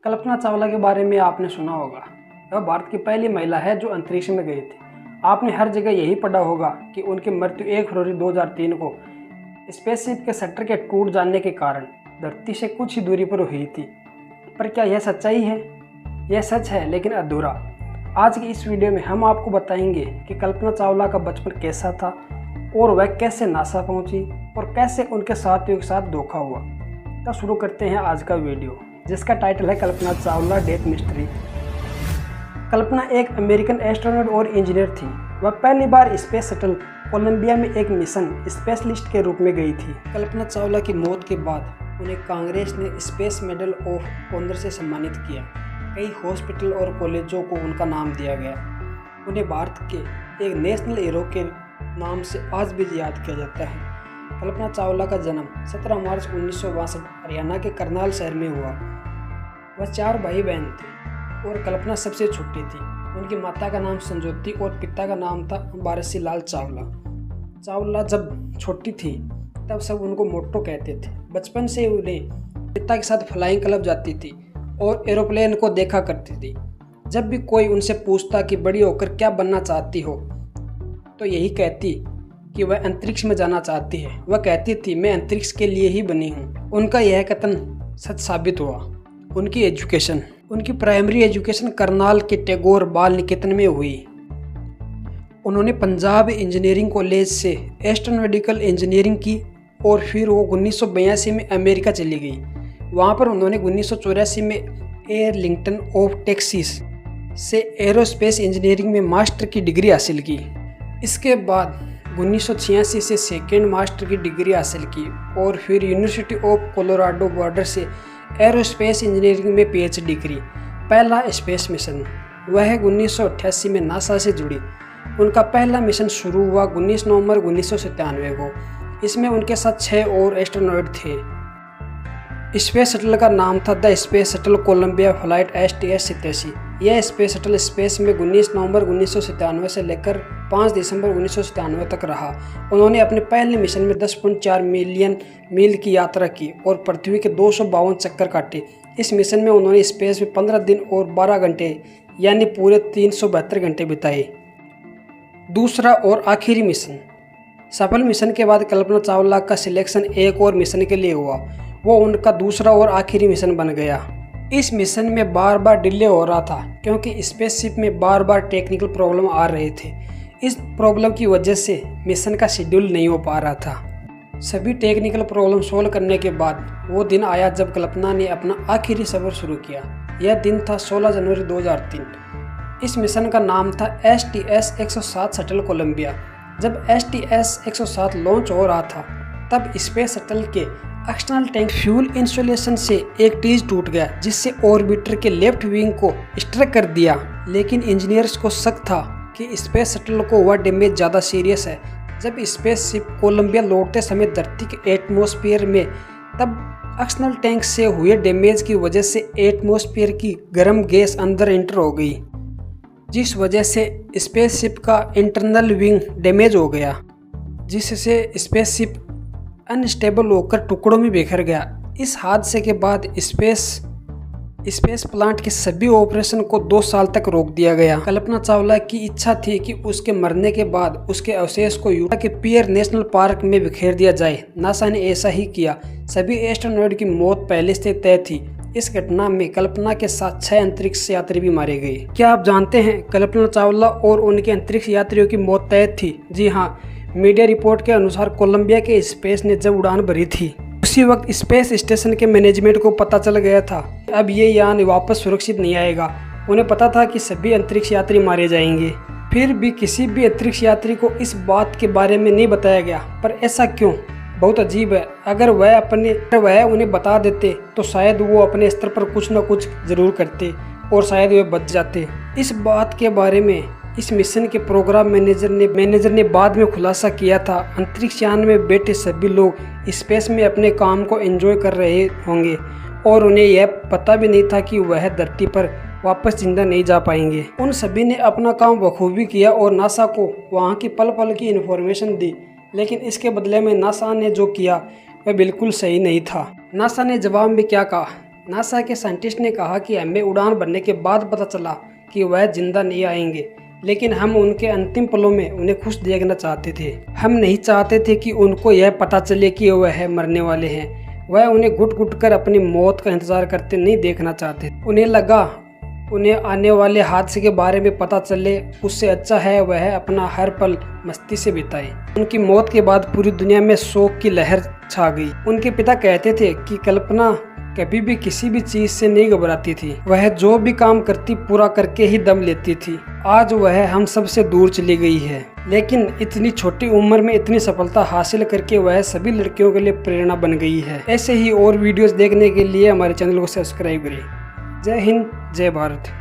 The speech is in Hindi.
कल्पना चावला के बारे में आपने सुना होगा। वह भारत की पहली महिला है जो अंतरिक्ष में गई थी। आपने हर जगह यही पढ़ा होगा कि उनकी मृत्यु 1 फरवरी 2003 को स्पेसशिप के शटर के टूट जाने के कारण धरती से कुछ ही दूरी पर हुई थी। पर क्या यह सच्चाई है? यह सच है लेकिन अधूरा। आज की इस वीडियो में हम आपको बताएंगे कि कल्पना चावला का बचपन कैसा था और वह कैसे नासा पहुंची और कैसे उनके साथियों के साथ धोखा हुआ। तो शुरू करते हैं आज का वीडियो, जिसका टाइटल है कल्पना चावला डेथ मिस्ट्री। कल्पना एक अमेरिकन एस्ट्रोनॉट और इंजीनियर थी। वह पहली बार स्पेस शटल कोलंबिया में एक मिशन स्पेशलिस्ट के रूप में गई थी। कल्पना चावला की मौत के बाद उन्हें कांग्रेस ने स्पेस मेडल ऑफ ऑनर से सम्मानित किया। कई हॉस्पिटल और कॉलेजों को उनका नाम दिया गया। उन्हें भारत के एक नेशनल हीरो के नाम से आज भी याद किया जाता है। कल्पना चावला का जन्म 17 मार्च 1962 हरियाणा के करनाल शहर में हुआ। वह 4 भाई बहन थे और कल्पना सबसे छोटी थी। उनकी माता का नाम संजोती और पिता का नाम था वारसी लाल चावला। चावला जब छोटी थी तब सब उनको मोटो कहते थे। बचपन से उन्हें पिता के साथ फ्लाइंग क्लब जाती थी और एरोप्लेन को देखा करती थी। जब भी कोई उनसे पूछता कि बड़ी होकर क्या बनना चाहती हो, तो यही कहती कि वह अंतरिक्ष में जाना चाहती है। वह कहती थी, मैं अंतरिक्ष के लिए ही बनी हूँ। उनका यह कथन सच साबित हुआ। उनकी एजुकेशन, उनकी प्राइमरी एजुकेशन करनाल के टैगोर बाल निकेतन में हुई। उन्होंने पंजाब इंजीनियरिंग कॉलेज से एस्ट्रोनॉटिकल इंजीनियरिंग की और फिर वो 1982 में अमेरिका चली गई। वहाँ पर उन्होंने 1984 में एयरलिंगटन ऑफ टेक्सास से एरोस्पेस इंजीनियरिंग में मास्टर की डिग्री हासिल की। इसके बाद 1986 से सेकेंड मास्टर की डिग्री हासिल की और फिर यूनिवर्सिटी ऑफ कोलोराडो बॉर्डर से एरोस्पेस इंजीनियरिंग में पीएचडी करी। पहला स्पेस मिशन वह 1988 में नासा से जुड़ी। उनका पहला मिशन शुरू हुआ 19 नवंबर 1997 को। इसमें उनके साथ 6 और एस्ट्रोनॉट थे। स्पेस शटल का नाम था the space shuttle Columbia flight STS-87। यह स्पेस शटल स्पेस में 19 नवंबर 1997 से लेकर 5 दिसंबर 1997 तक रहा। उन्होंने अपने पहले मिशन में 10.4 मिलियन मील की यात्रा की और पृथ्वी के 252 चक्कर काटे। इस मिशन में उन्होंने स्पेस में 15 दिन और 12 घंटे यानी पूरे 372 घंटे बिताए। दूसरा और आखिरी मिशन। सफल मिशन के बाद कल्पना चावला का सिलेक्शन एक और मिशन के लिए हुआ। वो उनका दूसरा और आखिरी मिशन बन गया। इस मिशन में बार बार डिले हो रहा था क्योंकि स्पेसशिप में बार बार टेक्निकल प्रॉब्लम आ रहे थे। इस प्रॉब्लम की वजह से मिशन का शेड्यूल नहीं हो पा रहा था। सभी टेक्निकल प्रॉब्लम सोल्व करने के बाद वो दिन आया जब कल्पना ने अपना आखिरी सफ़र शुरू किया। यह दिन था 16 जनवरी 2003। इस मिशन का नाम था STS-107 शटल कोलंबिया। जब STS-107 लॉन्च हो रहा था तब स्पेस शटल के एक्सटर्नल टैंक फ्यूल इंसुलेशन से एक टीज टूट गया, जिससे ऑर्बिटर के लेफ्ट विंग को स्ट्रक कर दिया। लेकिन इंजीनियर्स को शक था कि स्पेस शटल को वह डैमेज ज़्यादा सीरियस है। जब स्पेसशिप कोलंबिया लौटते समय धरती के एटमॉस्फेयर में, तब एक्सटर्नल टैंक से हुए डैमेज की वजह से एटमॉस्फेयर की गर्म गैस अंदर एंटर हो गई, जिस वजह से स्पेसशिप का इंटरनल विंग डैमेज हो गया, जिससे स्पेसशिप अनस्टेबल होकर टुकड़ों में बिखर गया। इस हादसे के बाद स्पेस प्लांट के सभी ऑपरेशन को 2 साल तक रोक दिया गया। कल्पना चावला की इच्छा थी कि उसके मरने के बाद उसके अवशेष को यूटा के पियर नेशनल पार्क में बिखेर दिया जाए। नासा ने ऐसा ही किया। सभी एस्ट्रोनॉट की मौत पहले से तय थी। इस घटना में कल्पना के साथ 6 अंतरिक्ष यात्री भी मारे गए। क्या आप जानते हैं कल्पना चावला और उनके अंतरिक्ष यात्रियों की मौत तय थी? जी हाँ, मीडिया रिपोर्ट के अनुसार कोलंबिया के स्पेस ने जब उड़ान भरी थी, उसी वक्त स्पेस स्टेशन के मैनेजमेंट को पता चल गया था अब ये यान वापस सुरक्षित नहीं आएगा। उन्हें पता था कि सभी अंतरिक्ष यात्री मारे जाएंगे। फिर भी किसी भी अंतरिक्ष यात्री को इस बात के बारे में नहीं बताया गया। पर ऐसा क्यों? बहुत अजीब है। अगर वह उन्हें बता देते तो शायद वो अपने स्तर पर कुछ न कुछ जरूर करते और शायद वे बच जाते। इस बात के बारे में इस मिशन के प्रोग्राम मैनेजर ने बाद में खुलासा किया था। अंतरिक्ष यान में बैठे सभी लोग स्पेस में अपने काम को एंजॉय कर रहे होंगे और उन्हें यह पता भी नहीं था कि वह धरती पर वापस जिंदा नहीं जा पाएंगे। उन सभी ने अपना काम बखूबी किया और नासा को वहाँ की पल पल की इन्फॉर्मेशन दी। लेकिन इसके बदले में नासा ने जो किया वह बिल्कुल सही नहीं था। नासा ने जवाब में क्या कहा? नासा के साइंटिस्ट ने कहा कि हमें उड़ान भरने के बाद पता चला कि वह जिंदा नहीं आएंगे, लेकिन हम उनके अंतिम पलों में उन्हें खुश देखना चाहते थे। हम नहीं चाहते थे कि उनको यह पता चले कि वह मरने वाले हैं। वह उन्हें घुट घुट कर अपनी मौत का इंतजार करते नहीं देखना चाहते। उन्हें लगा उन्हें आने वाले हादसे के बारे में पता चले, उससे अच्छा है वह अपना हर पल मस्ती से बिताए। उनकी मौत के बाद पूरी दुनिया में शोक की लहर छा गई। उनके पिता कहते थे कि कल्पना कभी भी किसी भी चीज से नहीं घबराती थी। वह जो भी काम करती पूरा करके ही दम लेती थी। आज वह हम सब से दूर चली गई है, लेकिन इतनी छोटी उम्र में इतनी सफलता हासिल करके वह सभी लड़कियों के लिए प्रेरणा बन गई है। ऐसे ही और वीडियोस देखने के लिए हमारे चैनल को सब्सक्राइब करें। जय हिंद, जय भारत।